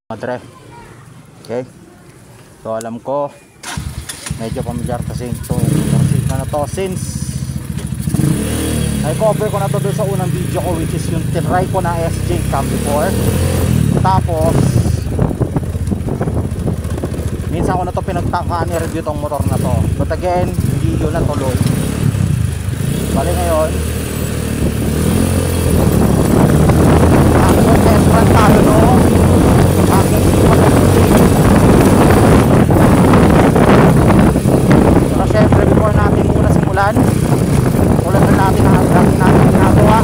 Madre. Okay. So alam ko medyo familiar kasi itong na to since I-cover ko na to doon sa unang video ko, which is yung tinry ko na SJ cam before. Tapos minsan ko na to pinagtangkaan i-review tong motor na to, but again hindi yun natuloy. Bali ngayon ako test run tayo no aking pero syempre before natin muna simulan, tulad na natin ang lagi natin ginagawa,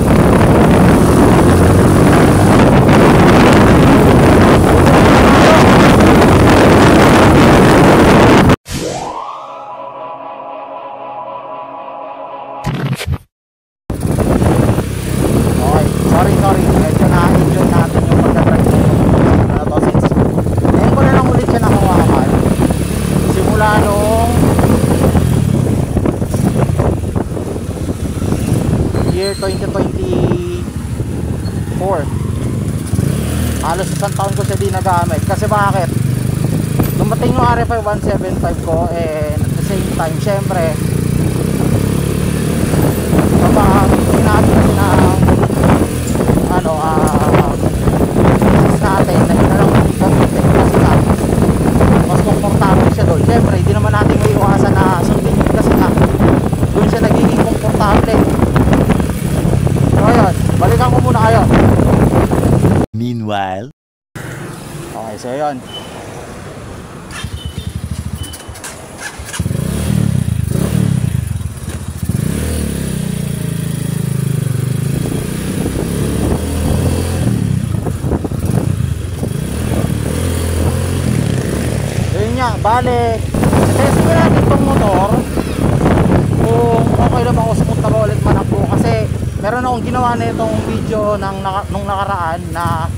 sorry, medyo na-enjoy natin yung pagka-drive na to since ngayon ko na lang ulit siya nakawakan simula nung year 2024. Halos isang taon ko siya di nagamit kasi bakit? Dumating yung RFI 175 ko and at the same time syempre kapag natin ng natin na lang kasi nga mas komportable siya doon. Siyempre hindi naman natin may iwasan na sundin kasi nga doon siya nagiging komportable. So ayun, balikan ko muna kayo. Meanwhile, okay, so ayun, bale, testing natin itong motor kung okay lang ako smooth na ba ulit manakbo kasi meron akong ginawa na itong video nung nakaraan na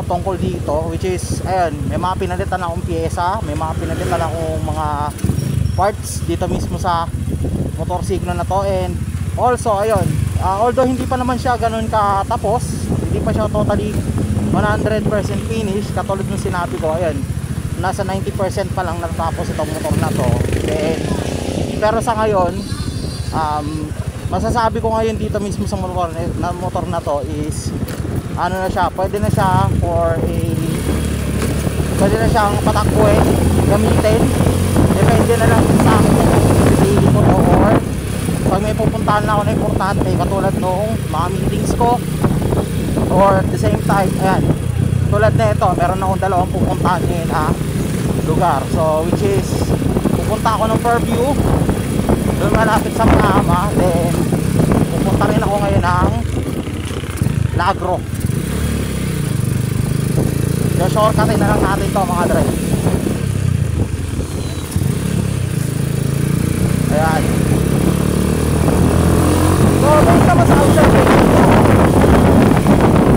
tungkol dito, which is ayun, may mga pinalitan akong pyesa, may mga pinalitan akong mga parts dito mismo sa motorsiklo na to. And also ayun, although hindi pa naman siya ganun katapos, hindi pa siya totally 100% finish katulad ng sinabi ko, ayun nasa 90% pa lang natapos itong motor na to. Pero sa ngayon masasabi ko ngayon dito mismo sa motor na to is na siya, pwede na siya pwede na siyang patakbuhin, gamitin, depende na lang sa pili ko to, or pag may pupuntahan na ako na importante katulad noong mga meetings ko, or at the same time ayan, tulad na ito, meron akong dalawang pupuntahan ngayon lugar. So which is pupunta ako ng Fairview doon malapit sa Manama, then pupunta rin ako ngayon ng Lagro. So shortcutin na lang natin to mga drive. Ayan, so based naman sa observation ko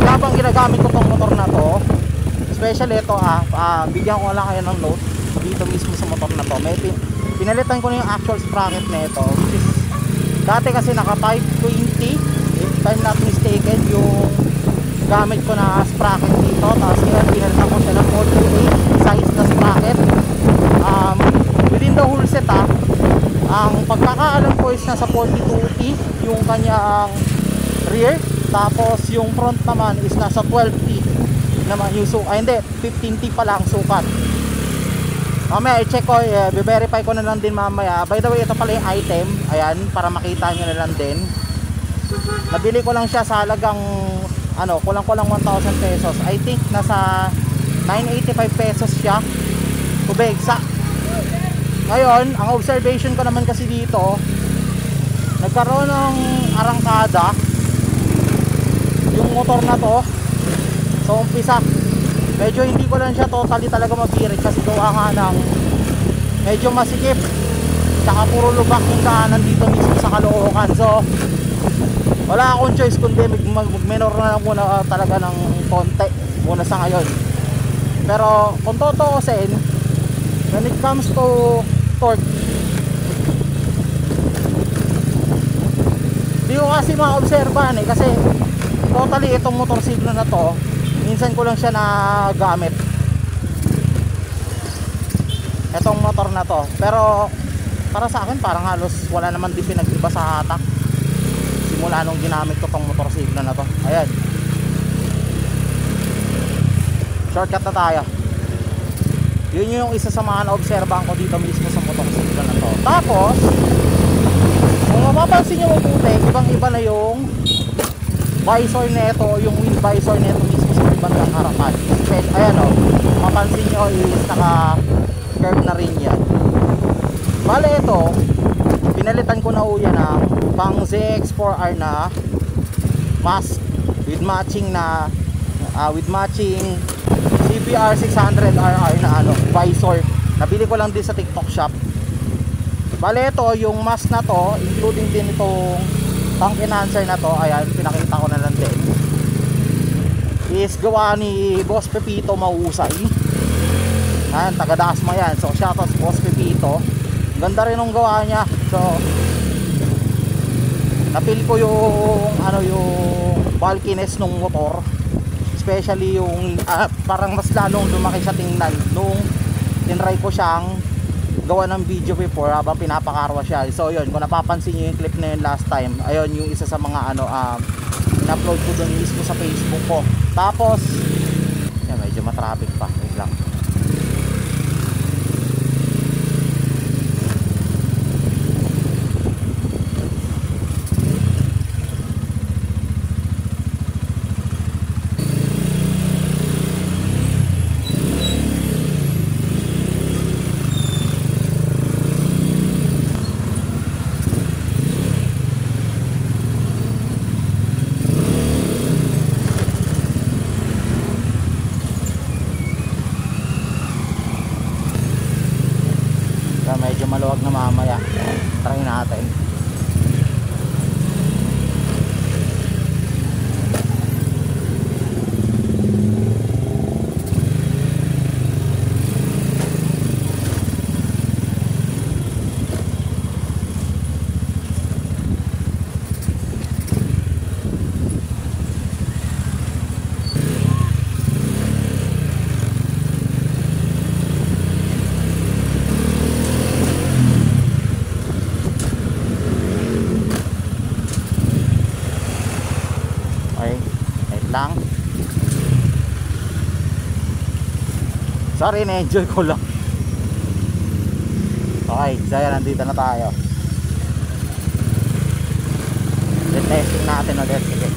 habang ginagamit ko tong motor na to, especially ito bigyan ko lang kayo ng note dito mismo sa motor na to. May pinalitan ko na yung actual sprocket na ito, which is dati kasi naka 520 if I'm not mistaken yung gamit ko na sprocket dito, tapos ngayon pinalitan ko siya ng 48 size na sprocket. Within the whole set ang pagkakaalam ko is nasa 42T yung kanyang rear, tapos yung front naman is nasa 12T naman yung hindi, 15T pa lang sukat. Mamaya i-check ko, i-verify ko na lang din mamaya. By the way, ito pala yung item, ayan, para makita nyo na lang din. Nabili ko lang siya sa halagang kulang-kulang 1,000 pesos. I think nasa 985 pesos siya to be exact. Ngayon, ang observation ko naman kasi dito, nagkaroon ng arangkada yung motor na to. So umpisa, medyo hindi ko lang siya totally talaga mabirit kasi gawa nga ng medyo masikip, saka puro lubak yung daanan dito mismo sa Caloocan. So wala akong choice kundi mag-minor na lang muna talaga ng konti muna sa ngayon. Pero kung totoosin, when it comes to torque, di ko kasi maobserbahan kasi totally itong motorsiklo na to minsan ko lang siya nagamit. Etong motor na to. Pero para sa akin parang halos wala naman din pinag-iba sa hatak simula nung ginamit ko tong motorsiklo na to. Ayan, shortcut na tayo. Yun yung isa sa mga na-obserbahan ko dito mismo sa motorsiklo na to. Tapos kung mapapansin nyo mabuti, ibang iba na yung visor neto, yung wheel visor neto mismo sa bandang harapan. Ayan o, mapansin nyo is naka curve na rin yan. Bale ito, pinalitan ko na ho yan ng pang ZX4R na mask with matching na with matching CBR 600RR na visor. Nabili ko lang din sa TikTok shop. Bale ito, yung mask na to, including din itong tank enhancer na to, ayan, pinakita ko na lang din, is gawa ni Boss Pepito Mahusay. Ayan, taga Dasma yan. So shoutout sa Boss Pepito. Ganda rin ang gawa niya. So napil ko yung yung bulkiness ng motor, especially yung parang mas lalong lumaki siya tingnan nung tinry ko siyang gawa ng video before habang pinapakarwa siya. So yun, kung napapansin niyo yung clip na yun last time, ayun yung isa sa mga in-upload ko doon mismo sa Facebook ko. Tapos yan, medyo matraffic pa, wait lang. Medyo maluwag na mamaya, try natin. Sorry, na-enjoy ko lang. Okay, so yan, nandito na tayo. Testing natin ulit. Sige.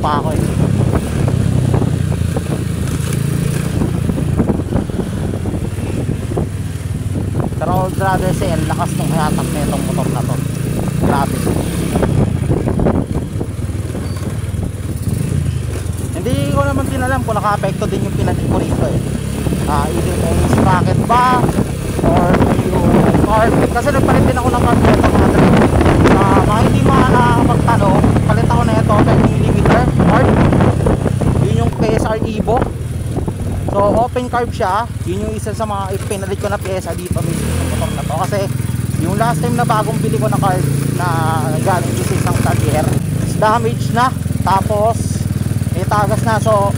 Pa ako eh. Pero grabe siya, ang lakas ng hatak na itong motor na to. Grabe. Hindi ko naman din alam kung naka-apekto din yung pinalit ko rito eh. Either may sprocket ba or yung carb. Kasi nagpalit din ako ng carb nito mga drink. Mga hindi mga nakakapagtanong, palit ako na ito 30mm carb. Yun yung PSR Evo. So open carb siya. Yun yung isa sa mga pinalit ko na PSR dito mismo sa motor na to. Kasi yung last time na bagong bili ko na carb na galing sa isang Tagier is damage na. Tapos may tagas na. So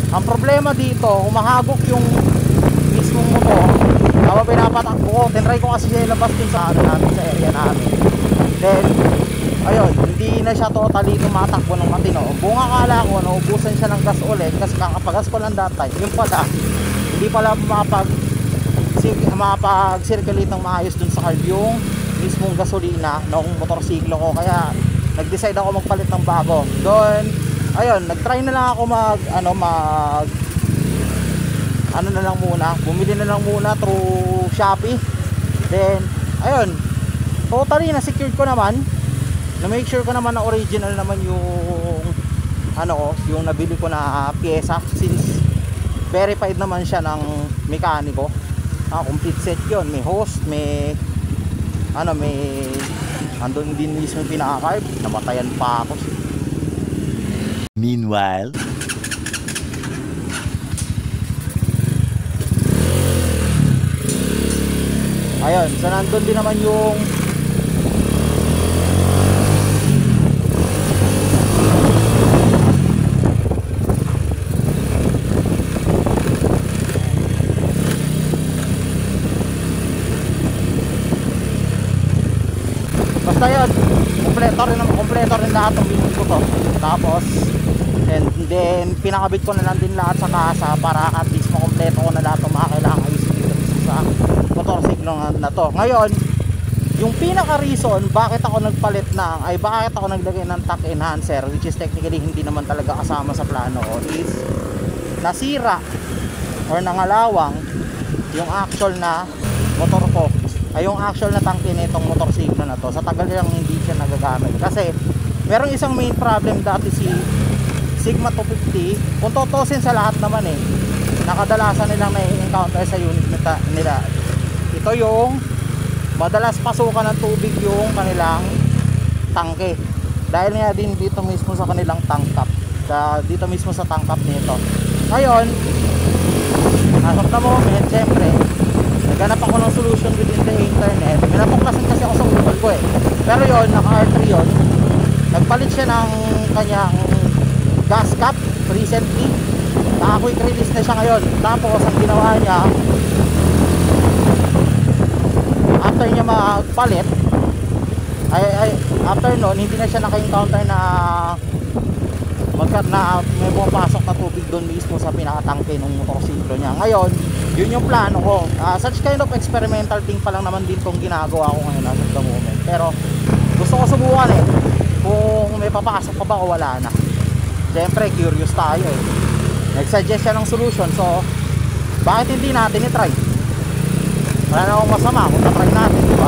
ang problema dito, humahagok yung mismong motor. Habang pinapatakbo ko, tinry ko kasi siya ilabas din sa natin, sa area namin. Then ayun, hindi na siya totally tumatakbo ng matino. Buong akala ko, naubusan siya ng gas ulit kasi kakapagas ko lang that time. Yung pala, hindi pala mapag makapag-circulate ng maayos dun sa carb yung mismong gasolina ng motorsiklo ko. Kaya nag-decide ako magpalit ng bago. Doon, ayun, nag-try na lang ako bumili na lang muna through Shopee. Then, ayun, totally na-secured ko naman. Na-make sure ko naman na original naman yung yung nabili ko na pyesa, since verified naman siya ng mekaniko. Complete set yun, may hose, may andun din mismo pinaka-carb. Namatayan pa ako. Meanwhile, ayun, so nandun din naman yung basta yun, kompleto rin lahat ng binili ko to. Tapos and then pinakabit ko na lang din lahat sa kasa para at least makompleto ko na lahat ng mga kailangan ayusin dito sa motorsiklo na to. Ngayon, yung pinaka reason bakit ako naglagay ng tank enhancer, which is technically hindi naman talaga kasama sa plano ko, is nasira or nangalawang yung actual na motor ko, ay yung actual na tangke nitong motorsiklo na to. Sa tagal lang hindi siya nagagamit kasi merong isang main problem dati si Sigma 250. Kung tutusin sa lahat naman nakadalasan nilang nai-encounter sa unit nila, ito yung madalas pasukan ng tubig yung kanilang tangke, dahil nga din dito mismo sa kanilang tank cap, dito mismo sa tank cap nito. Ngayon, as of the moment, syempre naghanap ako ng solution within the internet. Minapuklasan kasi ako sa Google ko pero yon, naka R3 yon. Nagpalit siya ng kanyang gas cap recently, quick release na siya ngayon. Tapos ang ginawa niya, after niya magpalit, after nun, hindi na siya naka-encounter na may pumapasok na tubig doon mismo sa pinakatangke ng motorsiklo niya. Ngayon, yun yung plano ko. Such kind of experimental thing pa lang naman din tong ginagawa ko ngayon as of the moment. Pero gusto ko subukan kung may papasok pa ba o wala na. Siyempre, curious tayo Nag-suggest siya ng solution, so bakit hindi natin i-try? Wala na akong masama kung na-try natin, di ba?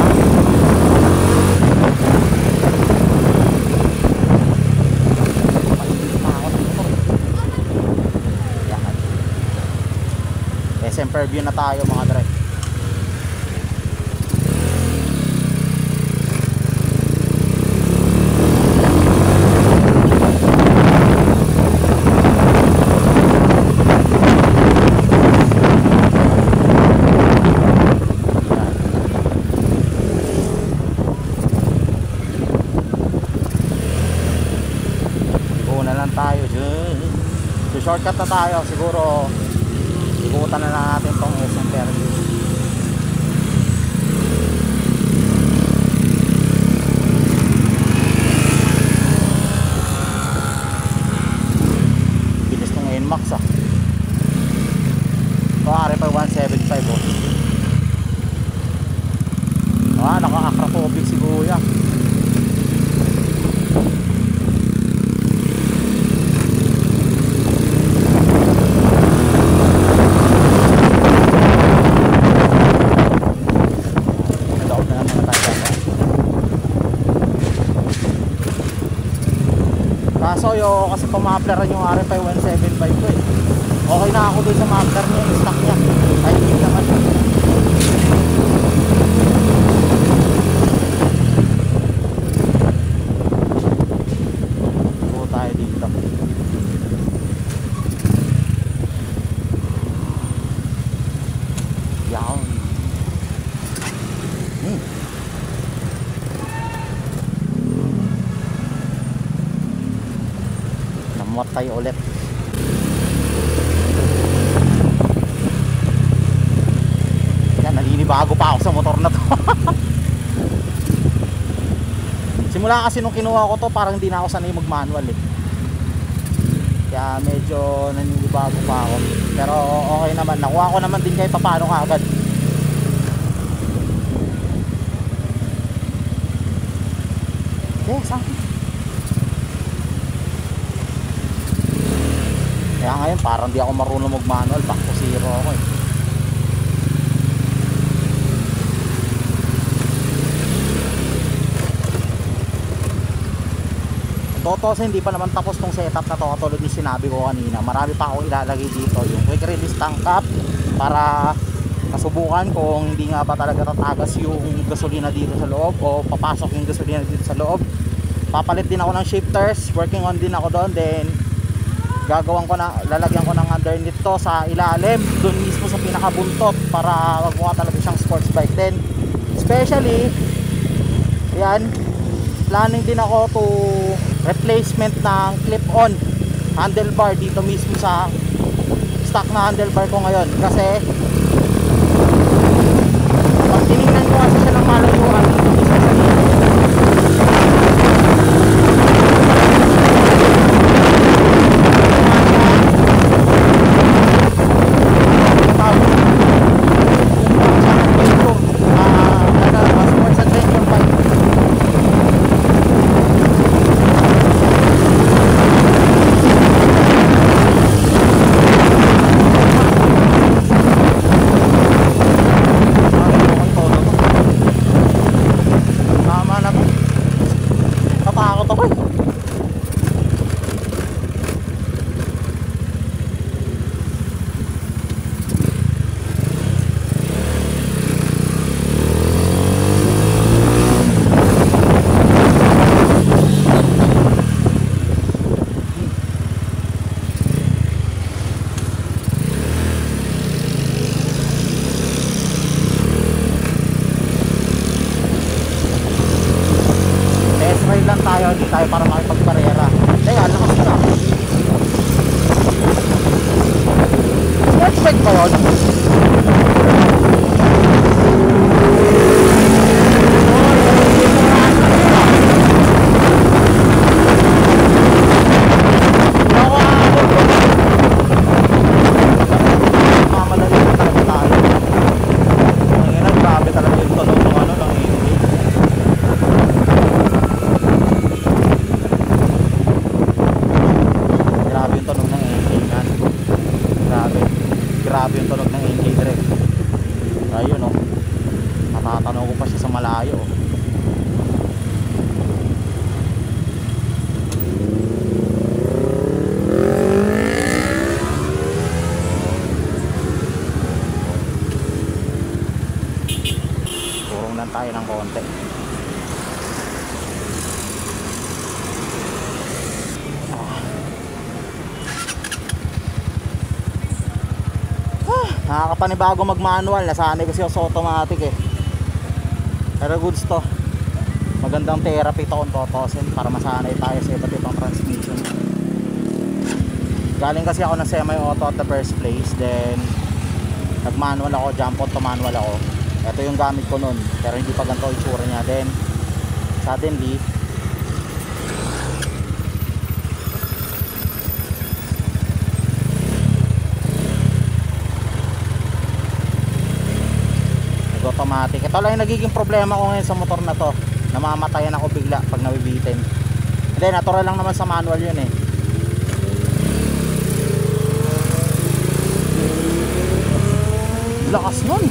SM Fairview na tayo mga dre. Tayo dyan, so shortcut na tayo, siguro ikutan na lang natin tong SM Fairview. Bilis nung NMAX pare pa 175 naka-acrophobic si Kuya. Kaso kasi pumapleran yung RFI 175 ko okay na ako dun sa muffler niya, yung stock niya kahit hindi naman buo tayo dito. Yaw namatay ulit. Yan, naninibago pa ako sa motor na to. Simula kasi nung kinuha ko to, parang hindi na ako sanay mag manual kaya medyo naninibago pa ako, pero okay naman, nakuha ko naman din kahit paano kaagad sa akin. Kaya ngayon parang di ako marunong mag manual, back to zero ako eh. Totoo, hindi pa naman tapos tong setup na to. Katulad ni sinabi ko kanina, marami pa ako ilalagay dito, yung quick release tank cap, para masubukan kung hindi nga ba talaga tatagas yung gasolina dito sa loob o papasok yung gasolina dito sa loob. Papalit din ako ng shifters, working on din ako doon. Then gagawin ko na, lalagyan ko ng underneath to sa ilalim, doon mismo sa pinakabuntot, para magmukha talaga siyang sports bike. Then especially yan, planning din ako to replacement ng clip-on handlebar dito mismo sa stock na handlebar ko ngayon. Kasi pag tinignan ko kasi siya ng malayuan dito mismo sa tayo, hindi tayo para makipagparera. Teka, lakas na. Expect ko yun. Grabe yung tunog ng NK direct. Ayun oh. Natatanaw ko pa siya sa malayo oh. Turong lang tayo ng konti. Nakakapanibago mag-manual, nasanay kasi ako sa automatic eh. Pero goods to. Magandang therapy to kung totosin, para masanay tayo sa iba't ibang transmission. Galing kasi ako ng semi-auto at the first place, then nag-manual ako, jump on to manual ako. Ito yung gamit ko nun, pero hindi pa ganito itsura niya. Then suddenly automatic. Ito lang yung nagiging problema ko ngayon sa motor na to. Namamatayan ako bigla pag nabibitin. Hindi, natural lang naman sa manual yun eh. Lakas nun.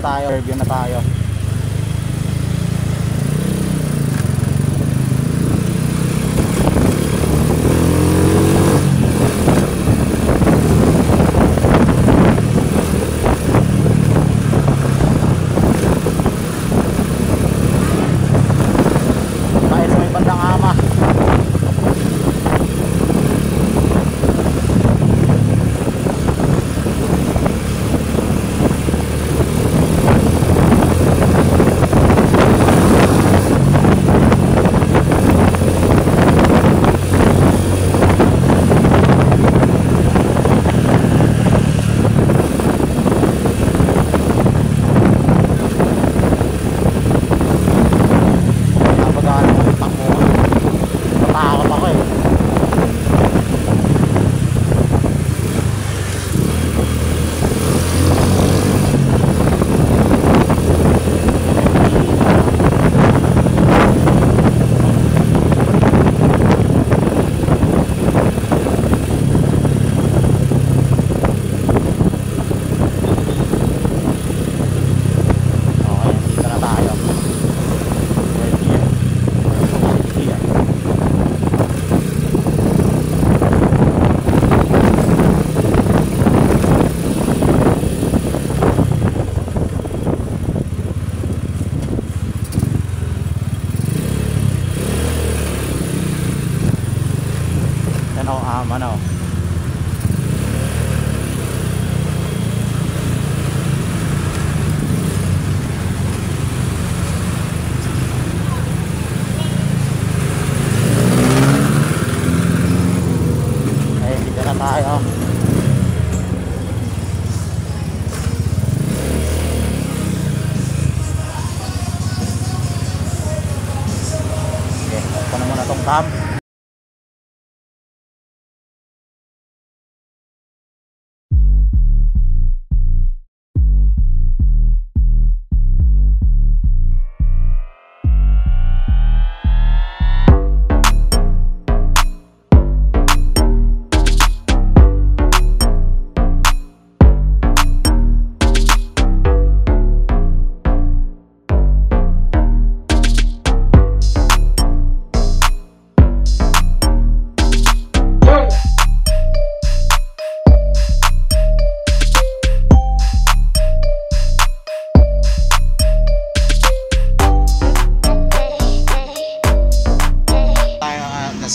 Tayo, review na tayo. Tayo sa may bandang ama. ano. Ay, dito na tayo. Ito na muna tong cam.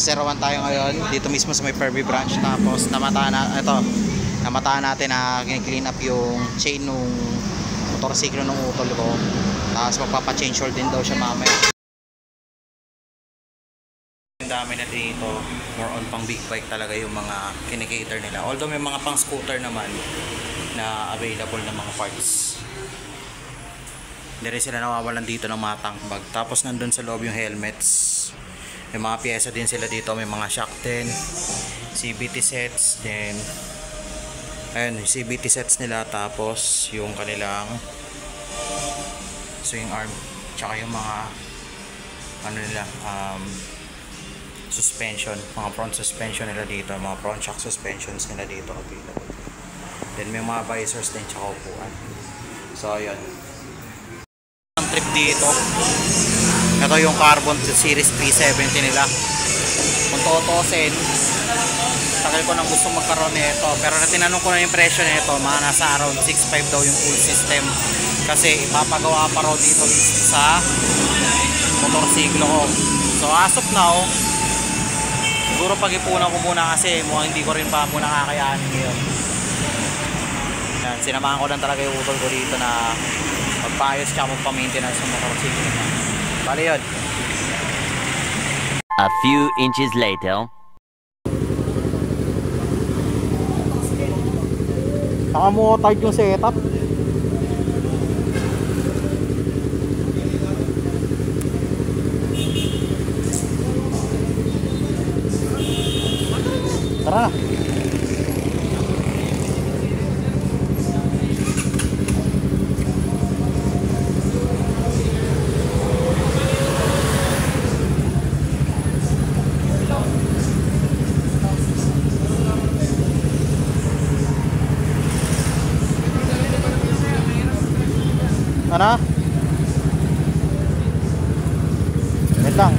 Serawan tayo ngayon dito mismo sa may Perby branch, tapos namataan natin na clean up yung chain nung motorsiklo ng utol ko, tapos magpapa-change oil din daw siya mamaya. Ang dami na dito, more on pang big bike talaga yung mga kinikater nila, although may mga pang scooter naman na available na mga parts. Hindi rin sila nawawalan dito ng mga tank bag. Tapos nandun sa loob yung helmets. May mga pyesa din sila dito, may mga shock 10, CVT sets, then ayun, yung CVT sets nila, tapos yung kanilang swing arm, tsaka yung mga ano nila, suspension, mga front suspension nila dito, mga front shock suspensions nila dito available. Then may mga visors din tsaka upuan. So ayun, ang trip dito, ito yung carbon series 370 nila. Kung tutusin, tagal ko nang gusto magkaroon nito, pero tinanong ko na yung presyo nito, mga nasa around 6.5 daw yung full system, kasi ipapagawa pa raw dito sa motorsiklo ko. So as of now, siguro pag-ipunan ko muna, kasi mukhang hindi ko rin pa muna kakayanin ngayon. Yan, sinamahan ko lang talaga yung utol ko dito na magpaayos tsaka magpa-maintenance ng motorsiklo niya. Bali yun. A few inches later. Saka mo tight yung setup. Tara. Ano? Wait lang.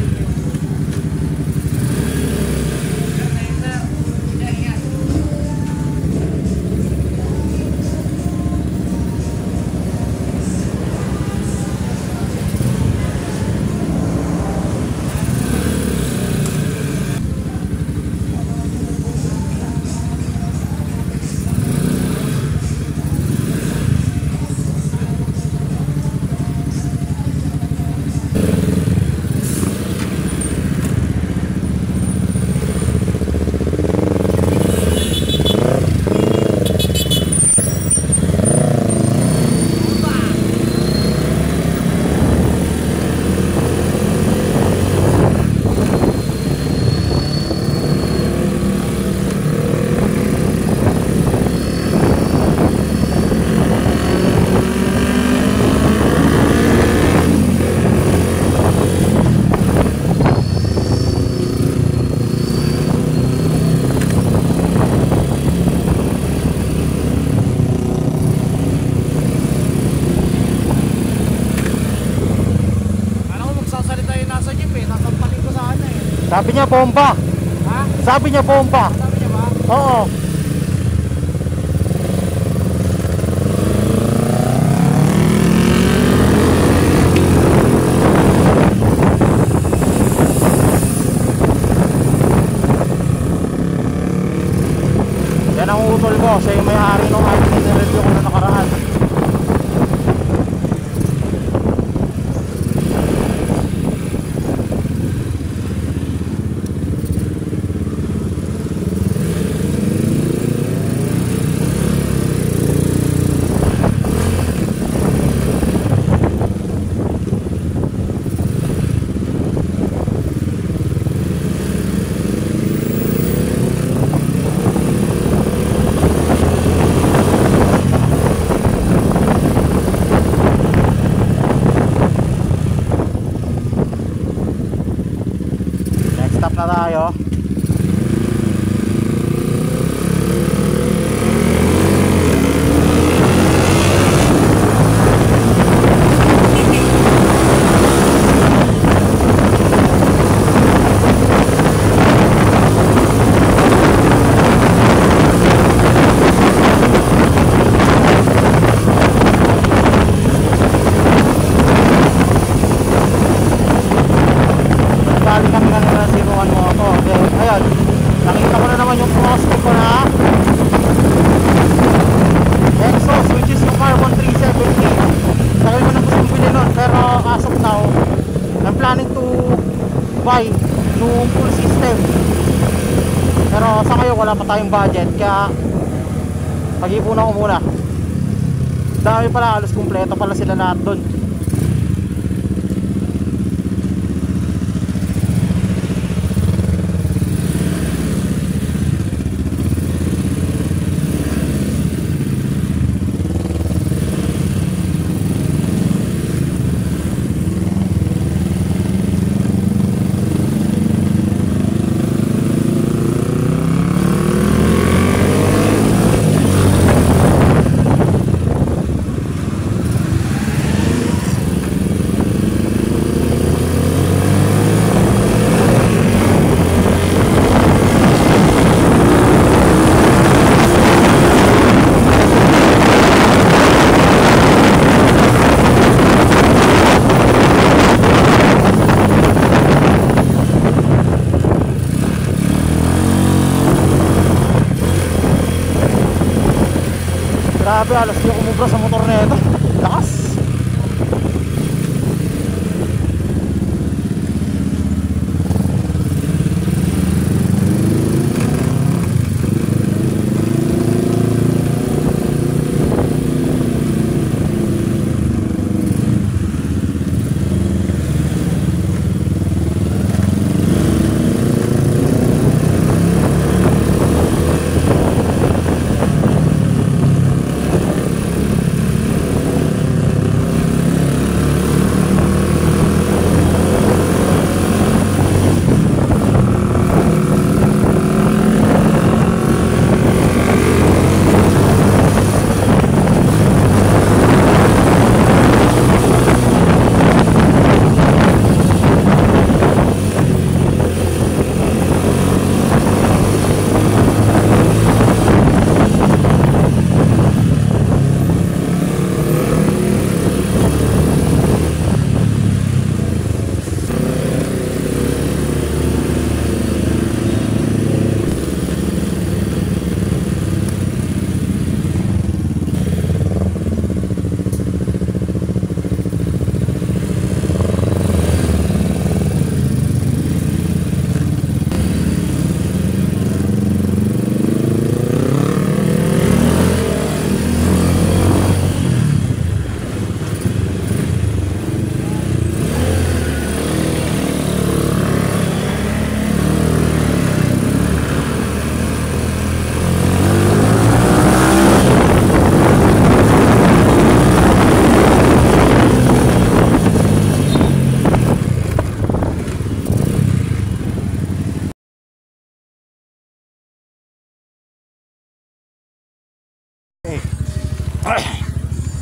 Sabi niya bomba. Ha? Sabi niya bomba. Sabi niya ba? Oo. siya yung may-ari nung item na review ko na nakaraan. Stop na tayo. Balik kami kanina sa 01 Moto. Okay, ayun. Nakita ko na naman yung prospect ko na exhaust, which is yung Carbon 370. Tagal ko na gusto bili nun, pero as of now I'm planning to buy yung full system. Pero sa ngayon wala pa tayong budget, kaya pag-ipunan ko muna. Dami pala, halos kumpleto pala sila lahat dun. Grabe, alas di ako umubra sa motor na ito. Lakas.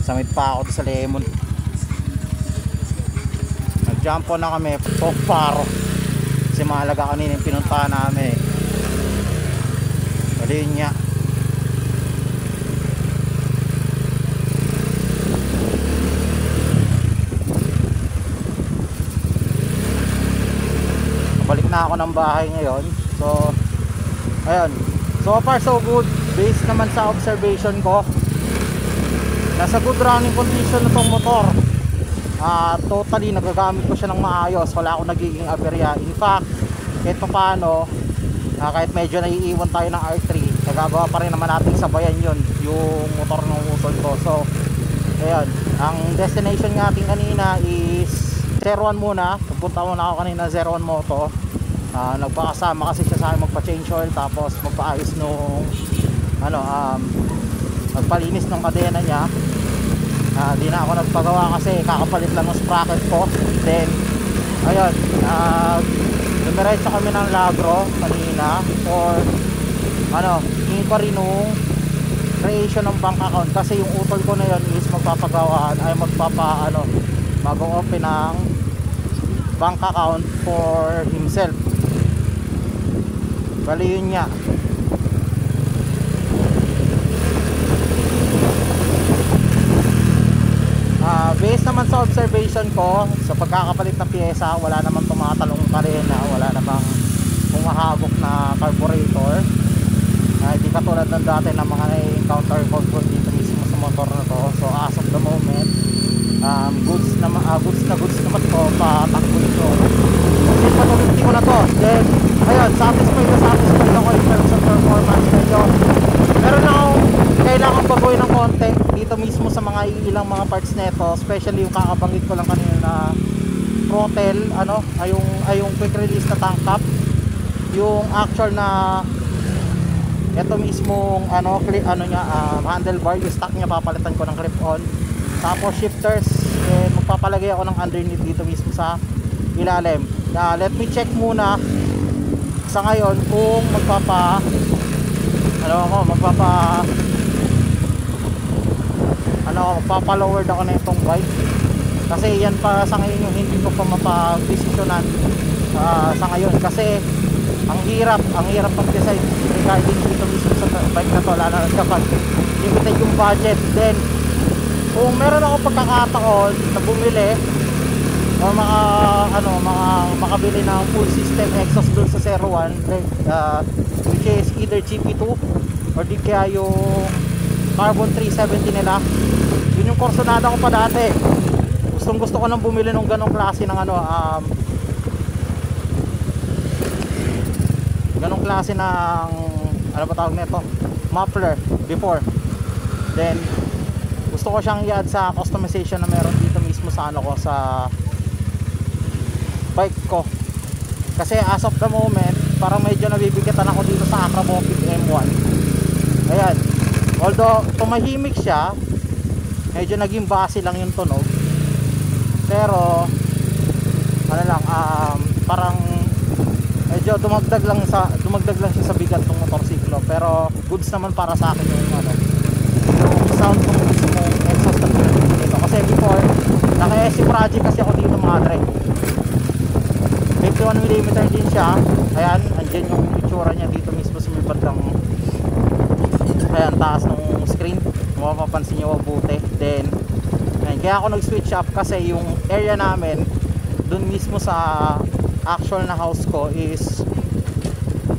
Samit pa ako sa Lemon. Nag-jump on na kami, Paro. Kasi mahalaga kanina yung pinuntahan namin. Linya. Balik na ako ng bahay ngayon. So ayun, so far so good. based naman sa observation ko, nasa good running condition na tong motor. Totally nagagamit ko siya ng maayos, wala akong nagiging aberya. In fact, kahit pa paano, kahit medyo naiiwan tayo ng R3, nagagawa pa rin naman natin sabayan yun, yung motor ng utol ko. So ayun, ang destination natin kanina is 01 muna. Pupunta muna ako kanina 01 Moto. Nagpakasama kasi siya sa akin magpa-change oil, tapos magpaayos nung magpalinis ng kadena niya. Di na ako nagpagawa kasi kakapalit lang ng sprocket ko. Then ayun, dumiretso kami ng Lagro kanina for inquiry nung creation ng bank account, kasi yung utol ko na yun is magpapagawaan ay mag-open ng bank account for himself. Bali yun nga. Based naman sa observation ko, sa pagkakapalit ng pyesa, wala namang tumatalong karena, wala namang humahabok na carburetor. Hindi katulad ng dati na mga encounter ko dito mismo sa motor na to. So as of the moment, goods naman to, patakbo ito. Kasi patuloy ko na to. Then ayun, satisfied ako in terms of performance. Medyo meron lang akong kailangan baguhin ng konti dito mismo sa mga ilang mga parts nito, especially yung kakabanggit ko lang kanina na throttle, yung quick release na tank cap, yung actual na ito mismong handlebar, yung stock niya papalitan ko ng grip on, tapos shifters, magpapalagay ako ng underneath dito mismo sa ilalim. Let me check muna sa ngayon kung magpapa-lowered ako na itong bike, kasi yan pa sa ngayon yung hindi ko pa mapag-desisyonan sa ngayon, kasi ang hirap mag-decide regarding dito mismo sa bike na to, lalo na kapag limited yung budget. Then kung meron ako pagkakataon na bumili o makabili ng full system exhaust dun sa 01, which is either GP2 or di kaya yung Carbon 370 nila, yun yung Corsonada ko pa dati. Gusto ko nang bumili ng ganong klase ng ganong klase ng tawag nito, muffler before. Then gusto ko siyang i-add sa customization na meron dito mismo sa sa bike ko, kasi as of the moment parang medyo nabibigatan ako dito sa Acrobatic M1. Ayan, although tumahimik siya, medyo naging base lang yung tunog, pero parang medyo dumagdag lang siya sa bigat ng motorsiklo. Pero goods naman para sa akin yung sound ng mismo exhaust na dito, kasi before naka-SC Project kasi ako dito mga dre. 51mm din siya. Ayan, andyan yung itsura niya dito mismo sa may bandang taas ng screen, mapapansin nyo mabuti. Then kaya ako nag-switch up, kasi yung area namin dun mismo sa actual na house ko is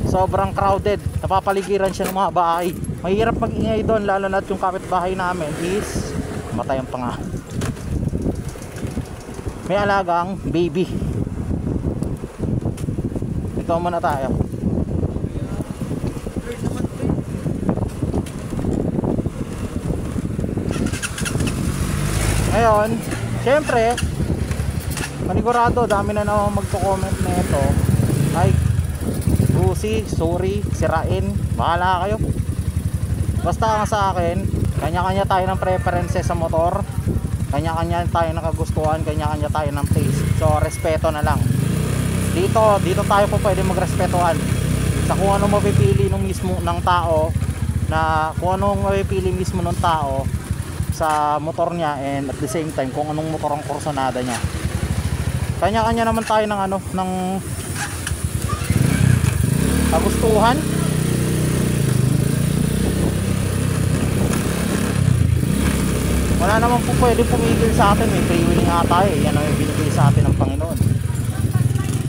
sobrang crowded, napapaligiran siya ng mga bahay. Mahirap mag-ingay doon, lalo na yung kapitbahay namin is matayan pa nga, may alagang baby. Ito muna tayo. Ngayon, syempre manigurado, dami na naman magko-comment na ito. Ay, Lucy, sorry, sirain, bahala kayo. Basta ang sa akin, kanya-kanya tayo ng preferences sa motor, kanya-kanya tayo ng kagustuhan, kanya-kanya tayo ng taste. So respeto na lang. Dito tayo po pwede magrespetuhan sa kung ano mapipili ng mismo ng tao, na kung anong mapipili mismo ng tao sa motor niya, and at the same time kung anong motor ang Corsonada niya. Kanya-kanya naman tayo ng ng kagustuhan. Wala naman po pwede pumigil sa atin, may free will nga tayo, yan ang binigay sa atin ng Panginoon.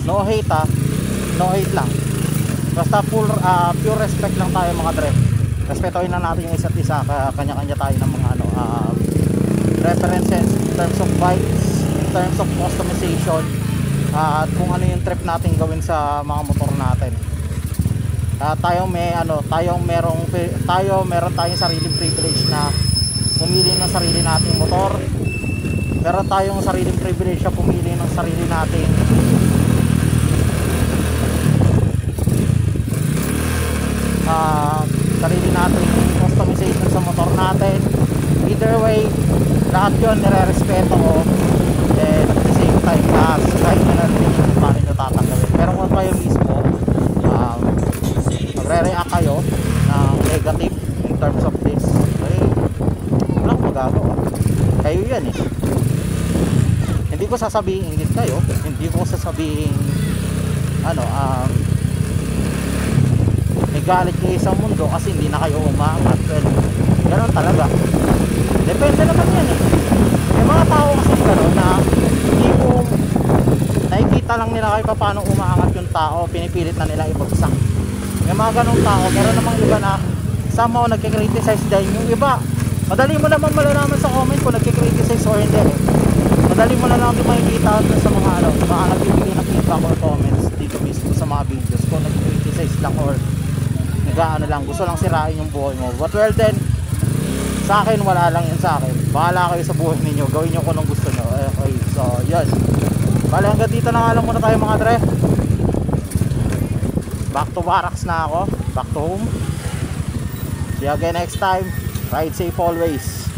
No hate no hate lang. Basta pure respect lang tayo mga dre. respetuhin na natin yung isa't isa, kanya-kanya tayo ng mga references in terms of bikes, in terms of customization, at kung ano yung trip natin gawin sa mga motor natin. Meron tayong sariling privilege na pumili ng sarili nating motor. Meron tayong sariling privilege na pumili ng sarili nating customization sa motor natin. Either way, lahat yun nire-respeto ko, and at the same time kahit na natin kung paano nyo tatanggawin. Pero kung kayo mismo magre-react kayo ng negative in terms of this, wala akong magagawa. Kayo yan eh. Hindi ko sasabihin ingit kayo, hindi ko sasabihin may galit kayo sa mundo kasi hindi na kayo umaangat. Well, ganoon talaga, depende naman yan eh. May mga tao kasi gano'n na hindi ko nakikita lang nila kayo paano umaangat yung tao, pinipilit na nila ibagsak. May mga ganong tao. Meron namang iba na somehow nagkikriticize dahil yung iba, madali mo naman malalaman sa comment kung nagkikriticize or hindi. Madali mo na lang din makikita sa mga mga nagbibigay ng feedback or comments dito mismo sa mga videos kung nagkikriticize lang or lang, gusto lang sirain yung buhay mo. But well then, sa akin wala lang yun sa akin. Bahala kayo sa buhay ninyo, gawin nyo kung anong gusto nyo. Okay, so yun. Bale, hanggang dito na nga lang muna tayo mga dre. Back to barracks na ako, back to home. See you again next time. Ride safe always.